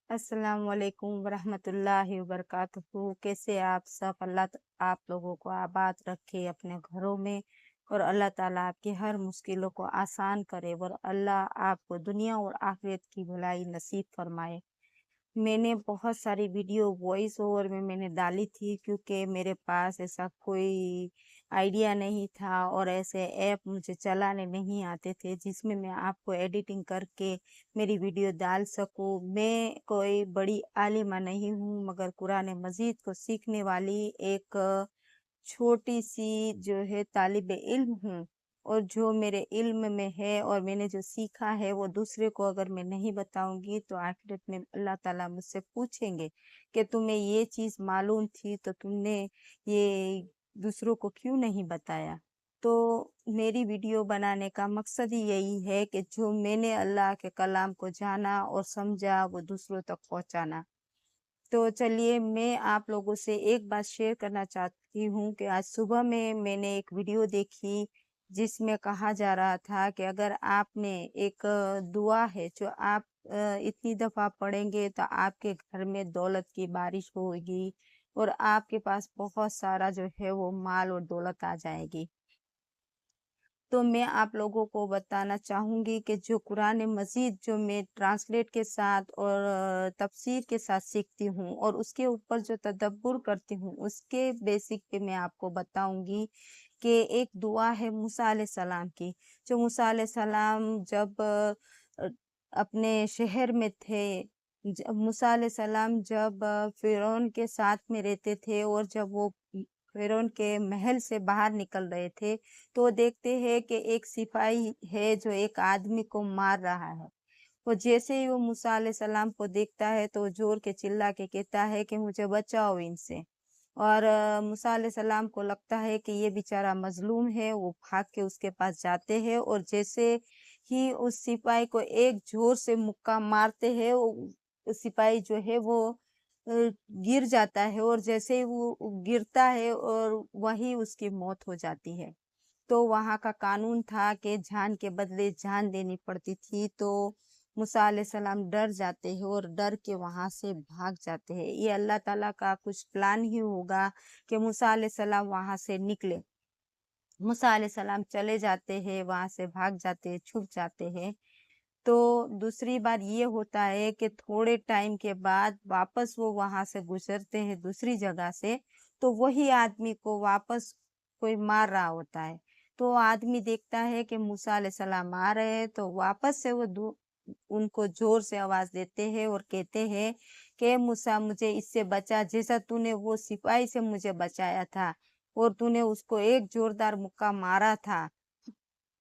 अस्सलाम वालेकुम वरहमतुल्लाहि वबरकातुहू। कैसे आप सब? आप लोगों को आबाद रखे अपने घरों में, और अल्लाह ताला आपकी हर मुश्किलों को आसान करे, और अल्लाह आपको दुनिया और आखिरत की भलाई नसीब फरमाए। मैंने बहुत सारी वीडियो वॉइस ओवर में मैंने डाली थी, क्योंकि मेरे पास ऐसा कोई आइडिया नहीं था और ऐसे ऐप मुझे चलाने नहीं आते थे जिसमें मैं आपको एडिटिंग करके मेरी वीडियो डाल सकूं। मैं कोई बड़ी आलिमा नहीं हूँ, मगर कुरान मजीद को सीखने वाली एक छोटी सी जो है तालिब इल्म हूँ। और जो मेरे इल्म में है और मैंने जो सीखा है वो दूसरे को अगर मैं नहीं बताऊंगी तो आखिरत में अल्लाह ताला मुझसे पूछेंगे कि तुम्हें ये चीज़ मालूम थी तो तुमने ये दूसरों को क्यों नहीं बताया। तो मेरी वीडियो बनाने का मकसद ही यही है कि जो मैंने अल्लाह के कलाम को जाना और समझा वो दूसरों तक पहुंचाना। तो चलिए, मैं आप लोगों से एक बात शेयर करना चाहती हूँ कि आज सुबह में मैंने एक वीडियो देखी जिसमें कहा जा रहा था कि अगर आपने एक दुआ है जो आप इतनी दफ़ा पढ़ेंगे तो आपके घर में दौलत की बारिश होगी और आपके पास बहुत सारा जो है वो माल और दौलत आ जाएगी। तो मैं आप लोगों को बताना चाहूँगी कि जो कुरान मजीद जो मैं ट्रांसलेट के साथ और तफसीर के साथ सीखती हूँ और उसके ऊपर जो तदब्बुर करती हूँ उसके बेसिक पे मैं आपको बताऊँगी कि एक दुआ है मूसा अलैहिस्सलाम की। जो मूसा अलैहिस्सलाम जब अपने शहर में थे, मूसा अलैहिस्सलाम जब फिरौन के साथ में रहते थे और जब वो फिरौन के महल से बाहर निकल रहे थे, तो देखते हैं कि एक सिपाही है जो एक आदमी को मार रहा है। वो जैसे ही वो मूसा अलैहिस्सलाम को देखता है तो जोर के चिल्ला के कहता है कि मुझे बचाओ इनसे। और मूसा अलैहिस्सलाम को लगता है कि ये बेचारा मजलूम है, वो भाग के उसके पास जाते हैं और जैसे ही उस सिपाही को एक जोर से मुक्का मारते हैं, वो सिपाही जो है वो गिर जाता है और जैसे ही वो गिरता है और वही उसकी मौत हो जाती है। तो वहाँ का कानून था कि जान के बदले जान देनी पड़ती थी। तो मूसा अलैहिस्सलाम डर जाते हैं और डर के वहां से भाग जाते हैं। ये अल्लाह ताला का कुछ प्लान ही होगा कि मूसा अलैहिस्सलाम वहां से निकले। मूसा अलैहिस्सलाम चले जाते हैं, वहां से भाग जाते हैं, छुप जाते हैं। तो दूसरी बार ये होता है कि थोड़े टाइम के बाद वापस वो वहां से गुजरते हैं दूसरी जगह से, तो वही आदमी को वापस कोई मार रहा होता है। तो वो आदमी देखता है कि मूसा अलैहिस्सलाम आ रहे हैं, तो वापस से वो उनको जोर से आवाज देते हैं और कहते हैं कि मूसा मुझे इससे बचा, जैसा तूने वो सिपाही से मुझे बचाया था और तूने उसको एक जोरदार मुक्का मारा था,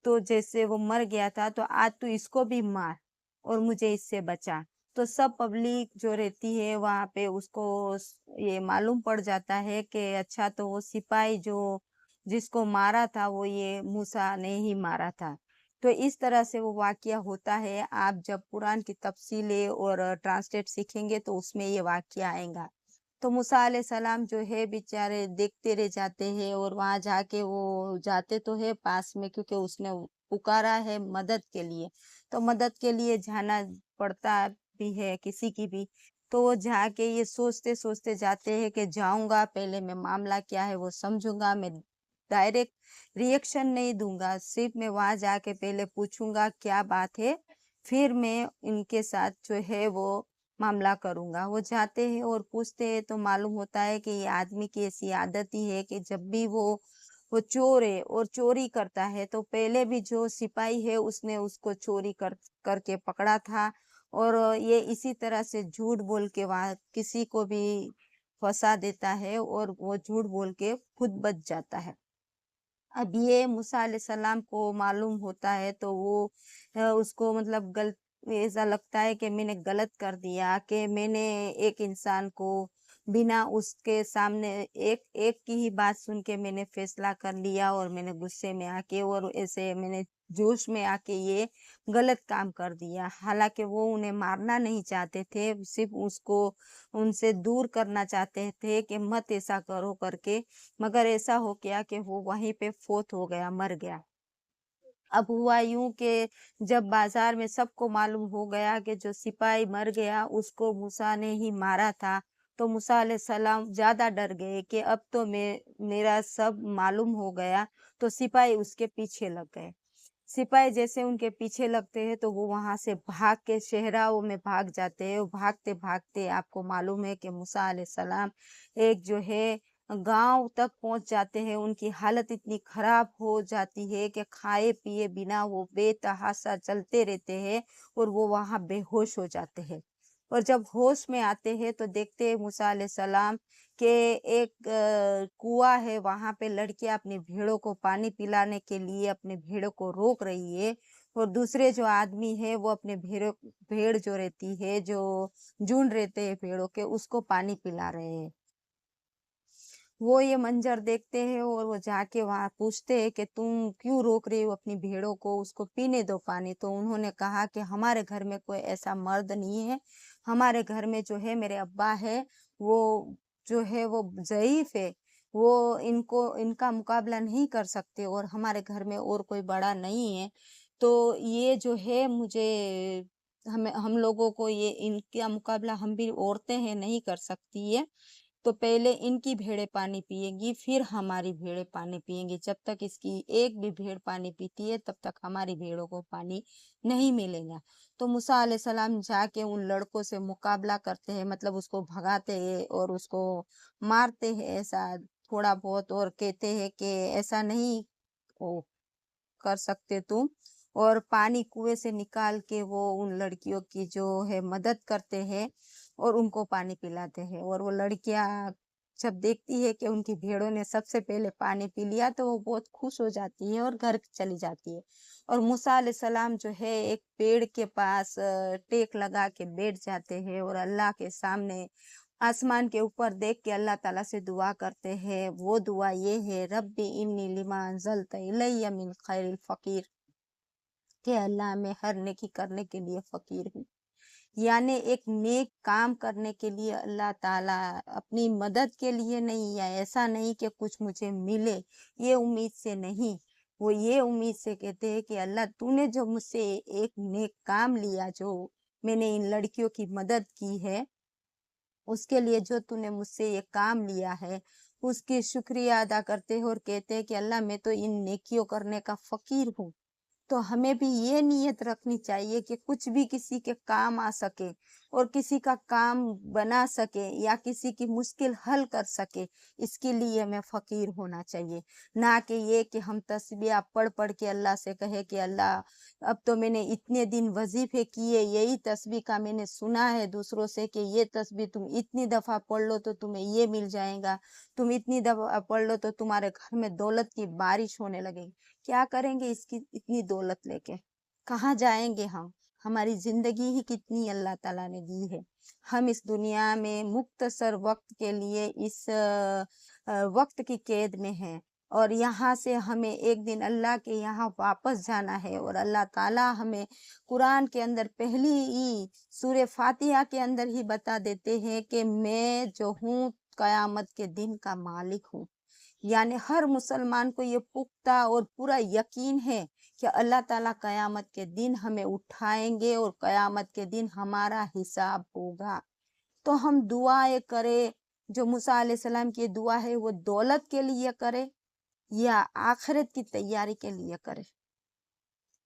तो जैसे वो मर गया था, तो आज तू इसको भी मार और मुझे इससे बचा। तो सब पब्लिक जो रहती है वहां पे उसको ये मालूम पड़ जाता है कि अच्छा, तो वो सिपाही जो जिसको मारा था वो ये मूसा ने ही मारा था। तो इस तरह से वो वाकया होता है। आप जब कुरान की तफसीलें और ट्रांसलेट सीखेंगे तो उसमें ये वाकया आएगा। तो मूसा अलैहिस्सलाम जो है बेचारे देखते रह जाते हैं और वहां जाके वो जाते तो है पास में, क्योंकि उसने पुकारा है मदद के लिए, तो मदद के लिए जाना पड़ता भी है किसी की भी। तो वो जाके ये सोचते सोचते जाते हैं कि जाऊंगा, पहले मैं मामला क्या है वो समझूंगा, मैं डायरेक्ट रिएक्शन नहीं दूंगा, सिर्फ मैं वहां जाके पहले पूछूंगा क्या बात है, फिर मैं इनके साथ जो है वो मामला करूंगा। वो जाते हैं और पूछते हैं तो मालूम होता है कि ये आदमी की ऐसी आदत ही है कि जब भी वो चोर है और चोरी करता है, तो पहले भी जो सिपाही है उसने उसको चोरी करके पकड़ा था, और ये इसी तरह से झूठ बोल के वहां किसी को भी फंसा देता है और वो झूठ बोल के खुद बच जाता है। अब ये मूसा अलैहिस्सलाम को मालूम होता है तो वो उसको मतलब गलत ऐसा लगता है कि मैंने गलत कर दिया, कि मैंने एक इंसान को बिना उसके सामने एक एक की ही बात सुन के मैंने फैसला कर लिया, और मैंने गुस्से में आके और ऐसे मैंने जोश में आके ये गलत काम कर दिया। हालांकि वो उन्हें मारना नहीं चाहते थे, सिर्फ उसको उनसे दूर करना चाहते थे कि मत ऐसा करो करके, मगर ऐसा हो गया कि वो वहीं पे फोत हो गया, मर गया। अब हुआ यूं कि जब बाजार में सबको मालूम हो गया कि जो सिपाही मर गया उसको मूसा ने ही मारा था, तो मूसा अलैहिस्सलाम ज्यादा डर गए कि अब तो मेरा सब मालूम हो गया। तो सिपाही उसके पीछे लग गए। सिपाही जैसे उनके पीछे लगते हैं तो वो वहां से भाग के शहराओं में भाग जाते हैं। भागते भागते आपको मालूम है कि मूसा अलैहिस्सलाम एक जो है गांव तक पहुंच जाते हैं। उनकी हालत इतनी खराब हो जाती है कि खाए पिए बिना वो बेतहाशा चलते रहते हैं और वो वहां बेहोश हो जाते हैं। और जब होश में आते हैं तो देखते हैं मूसा अलैहिस्सलाम के एक कुआं है, वहां पे लड़कियां अपनी भेड़ों को पानी पिलाने के लिए अपने भेड़ों को रोक रही है। और दूसरे जो आदमी है वो अपने भेड़ जो रहती है, जो झुंड रहते हैं भेड़ों के, उसको पानी पिला रहे हैं। वो ये मंजर देखते हैं और वो जाके वहां पूछते हैं कि तुम क्यों रोक रही हो अपनी भेड़ों को, उसको पीने दो पानी। तो उन्होंने कहा कि हमारे घर में कोई ऐसा मर्द नहीं है, हमारे घर में जो है मेरे अब्बा है, वो जो है वो ज़ईफ है, वो इनका मुकाबला नहीं कर सकते और हमारे घर में और कोई बड़ा नहीं है। तो ये जो है मुझे हमें हम लोगों को ये इनका मुकाबला, हम भी औरतें हैं, नहीं कर सकती है। तो पहले इनकी भेड़ें पानी पिएंगी, फिर हमारी भेड़ें पानी पिएंगी। जब तक इसकी एक भी भेड़ पानी पीती है तब तक हमारी भेड़ों को पानी नहीं मिलेगा। तो मूसा अलैहिस्सलाम जाके उन लड़कों से मुकाबला करते हैं, मतलब उसको भगाते हैं और उसको मारते हैं ऐसा थोड़ा बहुत, और कहते हैं कि ऐसा नहीं ओ, कर सकते तुम। और पानी कुएं से निकाल के वो उन लड़कियों की जो है मदद करते हैं और उनको पानी पिलाते हैं। और वो लड़कियां जब देखती है कि उनकी भेड़ों ने सबसे पहले पानी पी लिया तो वो बहुत खुश हो जाती है और घर चली जाती है। और मूसा अलैहिस्सलाम जो है एक पेड़ के पास टेक लगा के बैठ जाते हैं और अल्लाह के सामने आसमान के ऊपर देख के अल्लाह ताला से दुआ करते हैं। वो दुआ ये है, रब्बी इन्नी लिमा अंज़लत इलैया मिन खैरिल फकीर, कि अल्लाह मैं हर नेकी करने के लिए फकीर हूँ। यानी एक नेक काम करने के लिए अल्लाह ताला अपनी मदद के लिए नहीं, या ऐसा नहीं कि कुछ मुझे मिले ये उम्मीद से नहीं, वो ये उम्मीद से कहते हैं कि अल्लाह तूने जो मुझसे एक नेक काम लिया, जो मैंने इन लड़कियों की मदद की है, उसके लिए जो तूने मुझसे ये काम लिया है उसकी शुक्रिया अदा करते हैं और कहते हैं कि अल्लाह मैं तो इन नेकियों करने का फकीर हूँ। तो हमें भी ये नियत रखनी चाहिए कि कुछ भी किसी के काम आ सके और किसी का काम बना सके या किसी की मुश्किल हल कर सके, इसके लिए हमें फकीर होना चाहिए। ना कि ये कि हम तस्बीह पढ़ पढ़ के अल्लाह से कहे कि अल्लाह अब तो मैंने इतने दिन वजीफे किए, यही तस्बीह का मैंने सुना है दूसरों से कि ये तस्बीह तुम इतनी दफा पढ़ लो तो तुम्हें ये मिल जाएगा, तुम इतनी दफा पढ़ लो तो तुम्हारे घर में दौलत की बारिश होने लगेगी। क्या करेंगे इसकी इतनी दौलत लेके? कहाँ जाएंगे हम? हमारी जिंदगी ही कितनी अल्लाह ताला ने दी है। हम इस दुनिया में मुख्तसर वक्त के लिए इस वक्त की कैद में हैं और यहाँ से हमें एक दिन अल्लाह के यहाँ वापस जाना है। और अल्लाह ताला हमें कुरान के अंदर पहली ही सूरे फातिहा के अंदर ही बता देते हैं कि मैं जो हूँ कयामत के दिन का मालिक हूँ। यानी हर मुसलमान को ये पुख्ता और पूरा यकीन है कि अल्लाह ताला कयामत के दिन हमें उठाएंगे और कयामत के दिन हमारा हिसाब होगा। तो हम दुआएं करें, जो मूसा अलैहिस्सलाम की दुआ है वो दौलत के लिए करे या आखिरत की तैयारी के लिए करे।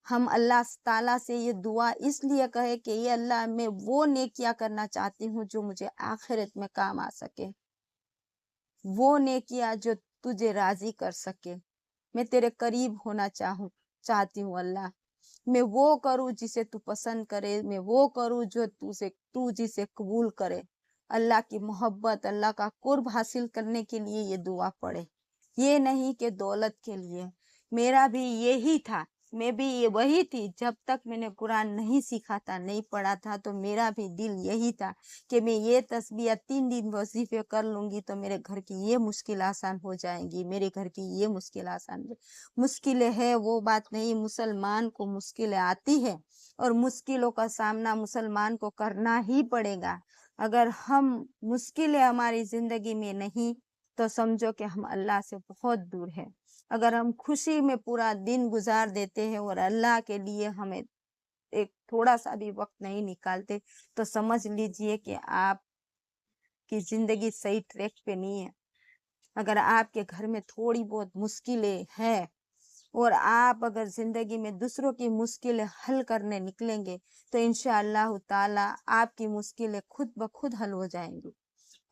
हम अल्लाह ताला से ये दुआ इसलिए कहे कि ये अल्लाह मैं वो नेकिया करना चाहती हूँ जो मुझे आखिरत में काम आ सके, वो नेकिया जो तुझे राजी कर सके। मैं तेरे करीब होना चाहती हूँ अल्लाह। मैं वो करूँ जिसे तू पसंद करे, मैं वो करूँ जो तू जिसे कबूल करे। अल्लाह की मोहब्बत, अल्लाह का कुर्ब हासिल करने के लिए ये दुआ पढ़े, ये नहीं कि दौलत के लिए। मेरा भी यही था, मैं भी ये वही थी जब तक मैंने कुरान नहीं सीखा था, नहीं पढ़ा था, तो मेरा भी दिल यही था कि मैं ये तस्बीह 3 दिन वजीफे कर लूंगी तो मेरे घर की ये मुश्किल आसान हो जाएंगी, मेरे घर की ये मुश्किल आसान। मुश्किलें है वो बात नहीं, मुसलमान को मुश्किलें आती है और मुश्किलों का सामना मुसलमान को करना ही पड़ेगा। अगर हम मुश्किलें हमारी जिंदगी में नहीं तो समझो कि हम अल्लाह से बहुत दूर है। अगर हम खुशी में पूरा दिन गुजार देते हैं और अल्लाह के लिए हमें एक थोड़ा सा भी वक्त नहीं निकालते, तो समझ लीजिए कि आपकी जिंदगी सही ट्रैक पे नहीं है। अगर आपके घर में थोड़ी बहुत मुश्किलें हैं और आप अगर जिंदगी में दूसरों की मुश्किलें हल करने निकलेंगे, तो इंशाअल्लाह ताला आपकी मुश्किलें खुद ब खुद हल हो जाएंगी।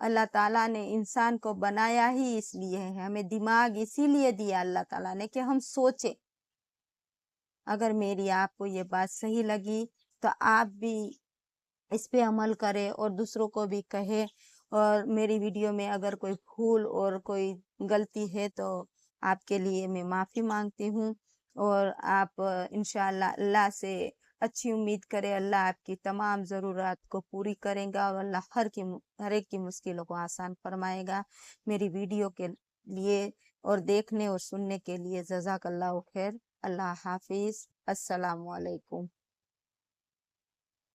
अल्लाह ताला ने इंसान को बनाया ही इसलिए है, हमें दिमाग इसीलिए दिया अल्लाह ताला ने कि हम सोचें। अगर मेरी आपको ये बात सही लगी, तो आप भी इस पे अमल करें और दूसरों को भी कहे। और मेरी वीडियो में अगर कोई भूल और कोई गलती है, तो आपके लिए मैं माफ़ी मांगती हूँ। और आप इंशाअल्लाह अल्लाह से अच्छी उम्मीद करें, अल्लाह आपकी तमाम ज़रूरत को पूरी करेगा और अल्लाह हर एक की मुश्किलों को आसान फरमाएगा। मेरी वीडियो के लिए और देखने और सुनने के लिए जज़ाकल्लाहु खैर। अल्लाह हाफिज़। अस्सलामु अलैकुम।